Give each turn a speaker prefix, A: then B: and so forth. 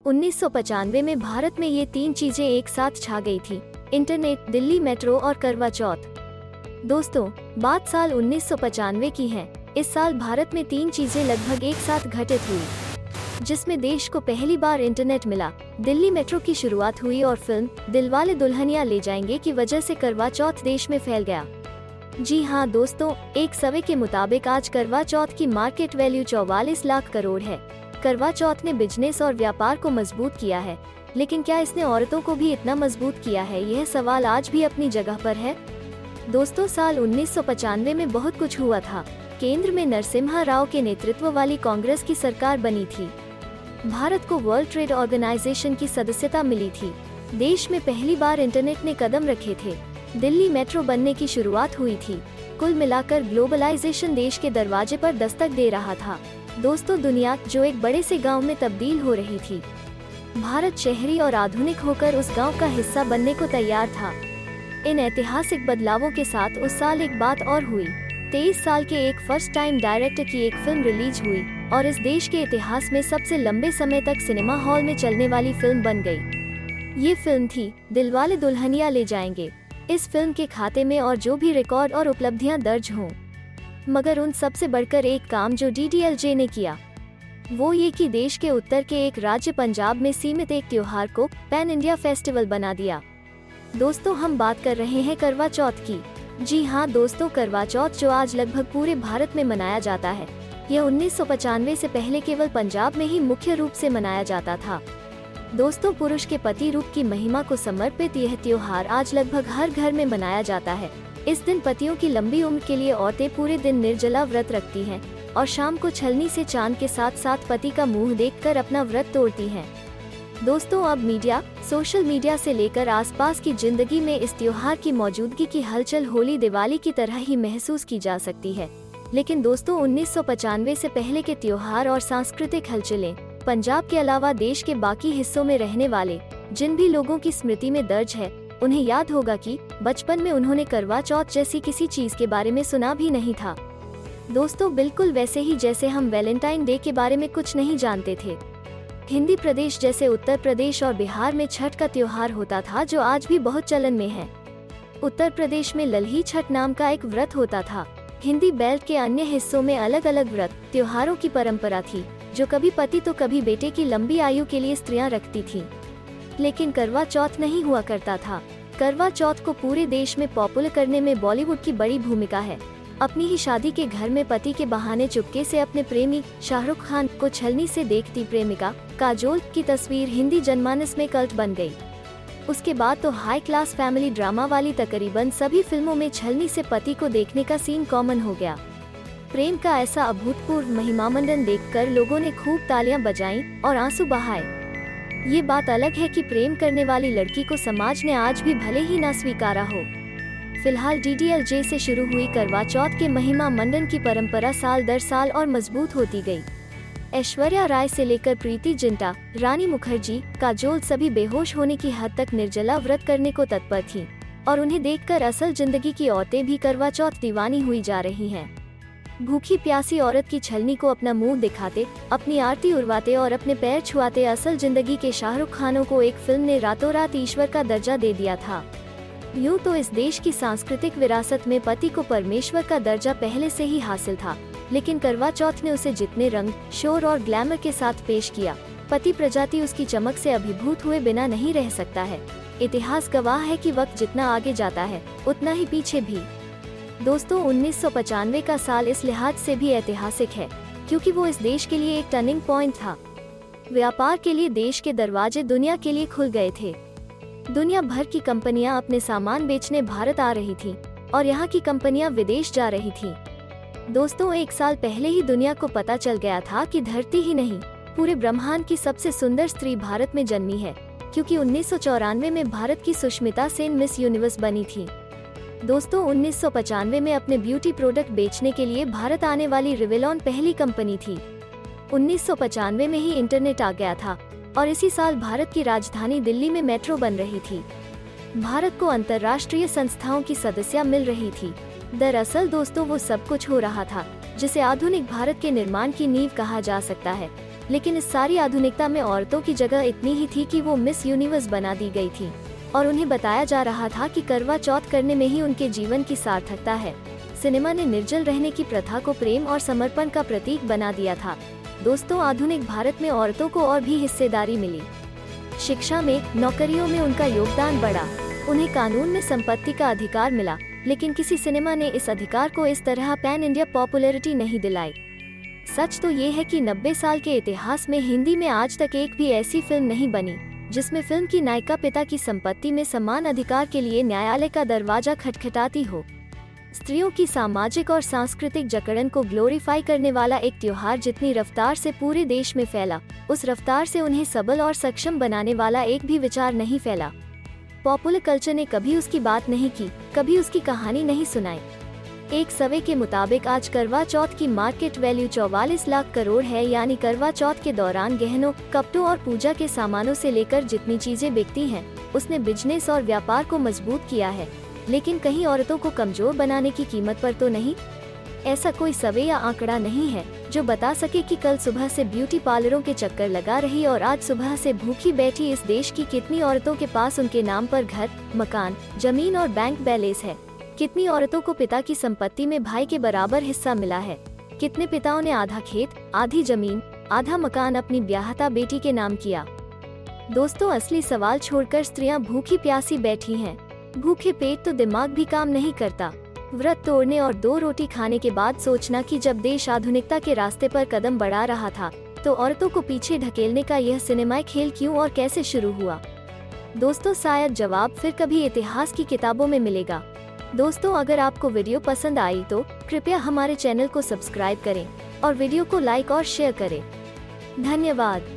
A: 1995 में भारत में ये 3 चीजें एक साथ छा गई थी: इंटरनेट, दिल्ली मेट्रो और करवा चौथ। दोस्तों, बात साल 1995 की है। इस साल भारत में 3 चीजें लगभग एक साथ घटित हुई, जिसमें देश को पहली बार इंटरनेट मिला, दिल्ली मेट्रो की शुरुआत हुई और फिल्म दिलवाले दुल्हनिया ले जाएंगे की वजह से करवा चौथ देश में फैल गया। जी हाँ दोस्तों, एक सर्वे के मुताबिक आज करवा चौथ की मार्केट वैल्यू 44 लाख करोड़ है। करवा चौथ ने बिजनेस और व्यापार को मजबूत किया है, लेकिन क्या इसने औरतों को भी इतना मजबूत किया है? यह सवाल आज भी अपनी जगह पर है। दोस्तों, साल 1995 में बहुत कुछ हुआ था। केंद्र में नरसिम्हा राव के नेतृत्व वाली कांग्रेस की सरकार बनी थी। भारत को वर्ल्ड ट्रेड ऑर्गेनाइजेशन की सदस्यता मिली थी। देश में पहली बार इंटरनेट ने कदम रखे थे। दिल्ली मेट्रो बनने की शुरुआत हुई थी। कुल मिलाकर ग्लोबलाइजेशन देश के दरवाजे पर दस्तक दे रहा था। दोस्तों, दुनिया जो एक बड़े से गांव में तब्दील हो रही थी, भारत शहरी और आधुनिक होकर उस गांव का हिस्सा बनने को तैयार था। इन ऐतिहासिक बदलावों के साथ उस साल एक बात और हुई। 23 साल के एक फर्स्ट टाइम डायरेक्टर की एक फिल्म रिलीज हुई और इस देश के इतिहास में सबसे लंबे समय तक सिनेमा हॉल में चलने वाली फिल्म बन गई। ये फिल्म थी दिलवाले दुल्हनिया ले जाएंगे। इस फिल्म के खाते में और जो भी रिकॉर्ड और उपलब्धियां दर्ज हों, मगर उन सबसे बढ़कर एक काम जो DDLJ ने किया, वो ये कि देश के उत्तर के एक राज्य पंजाब में सीमित एक त्योहार को पैन इंडिया फेस्टिवल बना दिया। दोस्तों, हम बात कर रहे हैं करवा चौथ की। जी हाँ दोस्तों, करवा चौथ जो आज लगभग पूरे भारत में मनाया जाता है, यह 1995 से पहले केवल पंजाब में ही मुख्य रूप से मनाया जाता था। दोस्तों, पुरुष के पति रूप की महिमा को समर्पित यह त्योहार आज लगभग हर घर में मनाया जाता है। इस दिन पतियों की लंबी उम्र के लिए औरतें पूरे दिन निर्जला व्रत रखती हैं और शाम को छलनी से चांद के साथ साथ पति का मुंह देखकर अपना व्रत तोड़ती हैं। दोस्तों, अब मीडिया, सोशल मीडिया से लेकर आसपास की जिंदगी में इस त्योहार की मौजूदगी की हलचल होली दिवाली की तरह ही महसूस की जा सकती है। लेकिन दोस्तों, 1995 से पहले के त्योहार और सांस्कृतिक हलचलें पंजाब के अलावा देश के बाकी हिस्सों में रहने वाले जिन भी लोगों की स्मृति में दर्ज है, उन्हें याद होगा कि बचपन में उन्होंने करवा चौथ जैसी किसी चीज के बारे में सुना भी नहीं था। दोस्तों, बिल्कुल वैसे ही जैसे हम वैलेंटाइन डे के बारे में कुछ नहीं जानते थे। हिंदी प्रदेश जैसे उत्तर प्रदेश और बिहार में छठ का त्योहार होता था, जो आज भी बहुत चलन में है। उत्तर प्रदेश में लल्ही छठ नाम का एक व्रत होता था। हिंदी बेल्ट के अन्य हिस्सों में अलग अलग व्रत त्योहारों की परंपरा थी, जो कभी पति तो कभी बेटे की लंबी आयु के लिए स्त्रियां रखती थीं। लेकिन करवा चौथ नहीं हुआ करता था। करवा चौथ को पूरे देश में पॉपुलर करने में बॉलीवुड की बड़ी भूमिका है। अपनी ही शादी के घर में पति के बहाने चुपके से अपने प्रेमी शाहरुख खान को छलनी से देखती प्रेमिका काजोल की तस्वीर हिंदी जनमानस में कल्ट बन गई। उसके बाद तो हाई क्लास फैमिली ड्रामा वाली तकरीबन सभी फिल्मों में छलनी से पति को देखने का सीन कॉमन हो गया। प्रेम का ऐसा अभूतपूर्व महिमामंडन देखकर लोगों ने खूब तालियां बजाईं और आंसू बहाए। ये बात अलग है कि प्रेम करने वाली लड़की को समाज ने आज भी भले ही ना स्वीकारा हो। फिलहाल DDLJ से शुरू हुई करवा चौथ के महिमा मंडन की परंपरा साल दर साल और मजबूत होती गई। ऐश्वर्या राय से लेकर प्रीति जिंटा, रानी मुखर्जी, काजोल सभी बेहोश होने की हद तक निर्जला व्रत करने को तत्पर थीं और उन्हें देखकर असल जिंदगी की औरतें भी करवा चौथ दीवानी हुई जा रही हैं। भूखी प्यासी औरत की छलनी को अपना मुंह दिखाते, अपनी आरती उड़वाते और अपने पैर छुआते असल जिंदगी के शाहरुख खानों को एक फिल्म ने रातों रात ईश्वर का दर्जा दे दिया था। यूं तो इस देश की सांस्कृतिक विरासत में पति को परमेश्वर का दर्जा पहले से ही हासिल था, लेकिन करवा चौथ ने उसे जितने रंग, शोर और ग्लैमर के साथ पेश किया, पति प्रजाति उसकी चमक से अभिभूत हुए बिना नहीं रह सकता है। इतिहास गवाह है कि वक्त जितना आगे जाता है, उतना ही पीछे भी। दोस्तों, 1995 का साल इस लिहाज से भी ऐतिहासिक है क्योंकि वो इस देश के लिए एक टर्निंग पॉइंट था। व्यापार के लिए देश के दरवाजे दुनिया के लिए खुल गए थे। दुनिया भर की कंपनियां अपने सामान बेचने भारत आ रही थीं और यहाँ की कंपनियां विदेश जा रही थीं। दोस्तों, एक साल पहले ही दुनिया को पता चल गया था कि धरती ही नहीं, पूरे ब्रह्मांड की सबसे सुंदर स्त्री भारत में जन्मी है, क्योंकि 1994 में भारत की सुष्मिता सेन मिस यूनिवर्स बनी थी। दोस्तों, 1995 में अपने ब्यूटी प्रोडक्ट बेचने के लिए भारत आने वाली रिवेलॉन पहली कंपनी थी। 1995 में ही इंटरनेट आ गया था और इसी साल भारत की राजधानी दिल्ली में मेट्रो बन रही थी। भारत को अंतर्राष्ट्रीय संस्थाओं की सदस्यता मिल रही थी। दरअसल दोस्तों, वो सब कुछ हो रहा था जिसे आधुनिक भारत के निर्माण की नींव कहा जा सकता है। लेकिन इस सारी आधुनिकता में औरतों की जगह इतनी ही थी कि वो मिस यूनिवर्स बना दी गई थी और उन्हें बताया जा रहा था कि करवा चौथ करने में ही उनके जीवन की सार्थकता है। सिनेमा ने निर्जल रहने की प्रथा को प्रेम और समर्पण का प्रतीक बना दिया था। दोस्तों, आधुनिक भारत में औरतों को और भी हिस्सेदारी मिली। शिक्षा में, नौकरियों में उनका योगदान बढ़ा। उन्हें कानून में संपत्ति का अधिकार मिला, लेकिन किसी सिनेमा ने इस अधिकार को इस तरह पैन इंडिया पॉपुलैरिटी नहीं दिलाई। सच तो ये है कि 90 साल के इतिहास में हिंदी में आज तक एक भी ऐसी फिल्म नहीं बनी जिसमें फिल्म की नायिका पिता की संपत्ति में समान अधिकार के लिए न्यायालय का दरवाजा खटखटाती हो। स्त्रियों की सामाजिक और सांस्कृतिक जकड़न को ग्लोरीफाई करने वाला एक त्योहार जितनी रफ्तार से पूरे देश में फैला, उस रफ्तार से उन्हें सबल और सक्षम बनाने वाला एक भी विचार नहीं फैला। पॉपुलर कल्चर ने कभी उसकी बात नहीं की, कभी उसकी कहानी नहीं सुनाई। एक सर्वे के मुताबिक आज करवा चौथ की मार्केट वैल्यू 44 लाख करोड़ है, यानी करवा चौथ के दौरान गहनों, कपड़ों और पूजा के सामानों से लेकर जितनी चीजें बिकती हैं, उसने बिजनेस और व्यापार को मजबूत किया है। लेकिन कहीं औरतों को कमजोर बनाने की कीमत पर तो नहीं। ऐसा कोई सर्वे या आंकड़ा नहीं है जो बता सके कि कल सुबह से ब्यूटी पार्लरों के चक्कर लगा रही और आज सुबह से भूखी बैठी इस देश की कितनी औरतों के पास उनके नाम पर घर, मकान, जमीन और बैंक बैलेंस है। कितनी औरतों को पिता की संपत्ति में भाई के बराबर हिस्सा मिला है। कितने पिताओं ने आधा खेत, आधी जमीन, आधा मकान अपनी ब्याहता बेटी के नाम किया। दोस्तों, असली सवाल छोड़कर स्त्रियां भूखी प्यासी बैठी हैं। भूखे पेट तो दिमाग भी काम नहीं करता। व्रत तोड़ने और 2 रोटी खाने के बाद सोचना कि जब देश आधुनिकता के रास्ते पर कदम बढ़ा रहा था तो औरतों को पीछे ढकेलने का यह सिनेमाई खेल क्यों और कैसे शुरू हुआ। दोस्तों, शायद जवाब फिर कभी इतिहास की किताबों में मिलेगा। दोस्तों, अगर आपको वीडियो पसंद आई तो कृपया हमारे चैनल को सब्सक्राइब करें और वीडियो को लाइक और शेयर करें। धन्यवाद।